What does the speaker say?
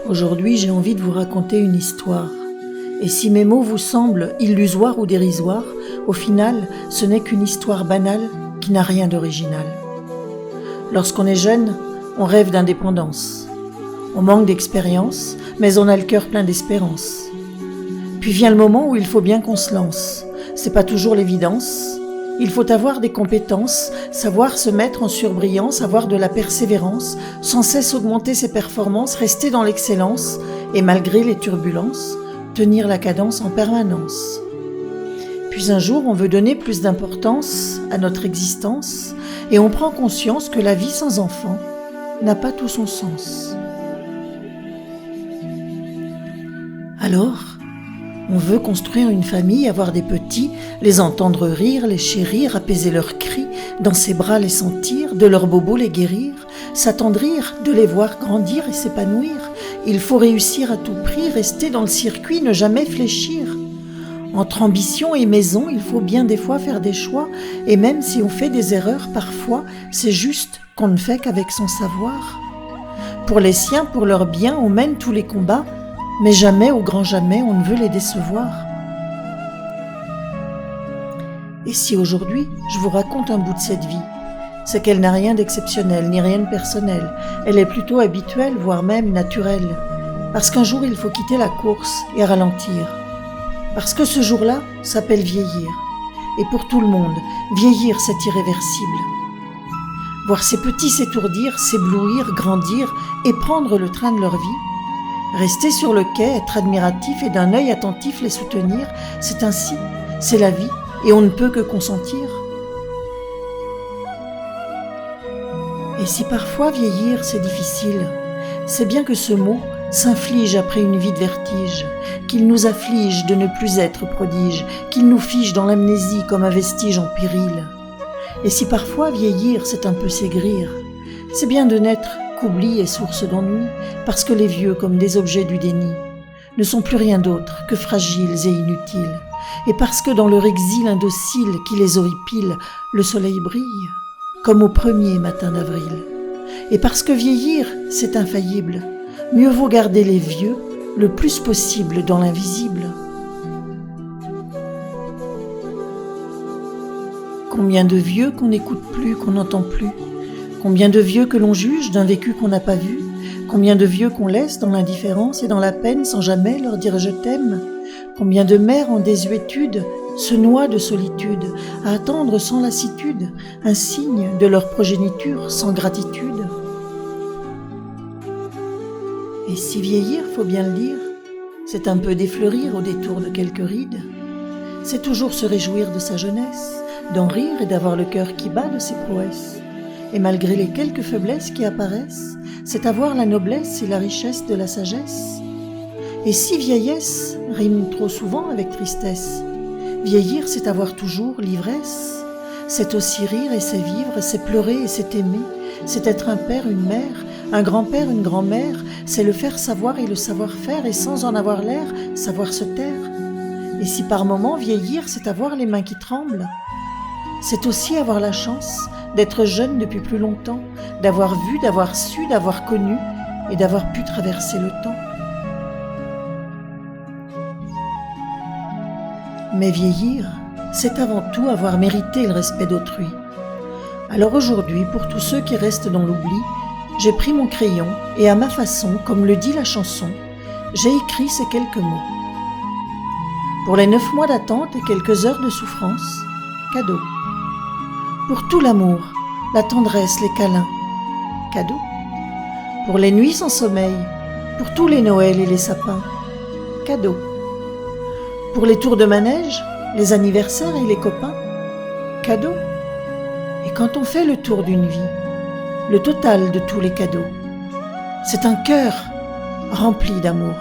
Aujourd'hui, j'ai envie de vous raconter une histoire. Et si mes mots vous semblent illusoires ou dérisoires, au final, ce n'est qu'une histoire banale qui n'a rien d'original. Lorsqu'on est jeune, on rêve d'indépendance. On manque d'expérience, mais on a le cœur plein d'espérance. Puis vient le moment où il faut bien qu'on se lance. C'est pas toujours l'évidence. Il faut avoir des compétences, savoir se mettre en surbrillance, avoir de la persévérance, sans cesse augmenter ses performances, rester dans l'excellence et malgré les turbulences, tenir la cadence en permanence. Puis un jour, on veut donner plus d'importance à notre existence et on prend conscience que la vie sans enfant n'a pas tout son sens. Alors, on veut construire une famille, avoir des petits, les entendre rire, les chérir, apaiser leurs cris, dans ses bras les sentir, de leurs bobos les guérir, s'attendrir, de les voir grandir et s'épanouir. Il faut réussir à tout prix, rester dans le circuit, ne jamais fléchir. Entre ambition et maison, il faut bien des fois faire des choix, et même si on fait des erreurs parfois, c'est juste qu'on ne fait qu'avec son savoir. Pour les siens, pour leur bien, on mène tous les combats, mais jamais, au grand jamais, on ne veut les décevoir. Et si aujourd'hui, je vous raconte un bout de cette vie, c'est qu'elle n'a rien d'exceptionnel, ni rien de personnel. Elle est plutôt habituelle, voire même naturelle. Parce qu'un jour, il faut quitter la course et ralentir. Parce que ce jour-là s'appelle vieillir. Et pour tout le monde, vieillir, c'est irréversible. Voir ses petits s'étourdir, s'éblouir, grandir et prendre le train de leur vie. Rester sur le quai, être admiratif et d'un œil attentif les soutenir, c'est ainsi, c'est la vie et on ne peut que consentir. Et si parfois vieillir c'est difficile, c'est bien que ce mot s'inflige après une vie de vertige, qu'il nous afflige de ne plus être prodige, qu'il nous fige dans l'amnésie comme un vestige en péril. Et si parfois vieillir c'est un peu s'aigrir, c'est bien de n'être qu'oubli est source d'ennui, parce que les vieux, comme des objets du déni, ne sont plus rien d'autre que fragiles et inutiles, et parce que dans leur exil indocile qui les horripile, le soleil brille, comme au premier matin d'avril. Et parce que vieillir, c'est infaillible, mieux vaut garder les vieux le plus possible dans l'invisible. Combien de vieux qu'on n'écoute plus, qu'on n'entend plus, combien de vieux que l'on juge d'un vécu qu'on n'a pas vu, combien de vieux qu'on laisse dans l'indifférence et dans la peine sans jamais leur dire je t'aime, combien de mères en désuétude se noient de solitude, à attendre sans lassitude un signe de leur progéniture sans gratitude. Et si vieillir, faut bien le dire, c'est un peu défleurir au détour de quelques rides, c'est toujours se réjouir de sa jeunesse, d'en rire et d'avoir le cœur qui bat de ses prouesses. Et malgré les quelques faiblesses qui apparaissent, c'est avoir la noblesse et la richesse de la sagesse. Et si vieillesse rime trop souvent avec tristesse, vieillir c'est avoir toujours l'ivresse. C'est aussi rire et c'est vivre, c'est pleurer et c'est aimer, c'est être un père, une mère, un grand-père, une grand-mère, c'est le faire savoir et le savoir-faire et sans en avoir l'air, savoir se taire. Et si par moments vieillir c'est avoir les mains qui tremblent, c'est aussi avoir la chance d'être jeune depuis plus longtemps, d'avoir vu, d'avoir su, d'avoir connu et d'avoir pu traverser le temps. Mais vieillir, c'est avant tout avoir mérité le respect d'autrui. Alors aujourd'hui, pour tous ceux qui restent dans l'oubli, j'ai pris mon crayon et à ma façon, comme le dit la chanson, j'ai écrit ces quelques mots. Pour les 9 mois d'attente et quelques heures de souffrance, cadeau. Pour tout l'amour, la tendresse, les câlins, cadeau. Pour les nuits sans sommeil, pour tous les Noëls et les sapins, cadeau. Pour les tours de manège, les anniversaires et les copains, cadeau. Et quand on fait le tour d'une vie, le total de tous les cadeaux, c'est un cœur rempli d'amour.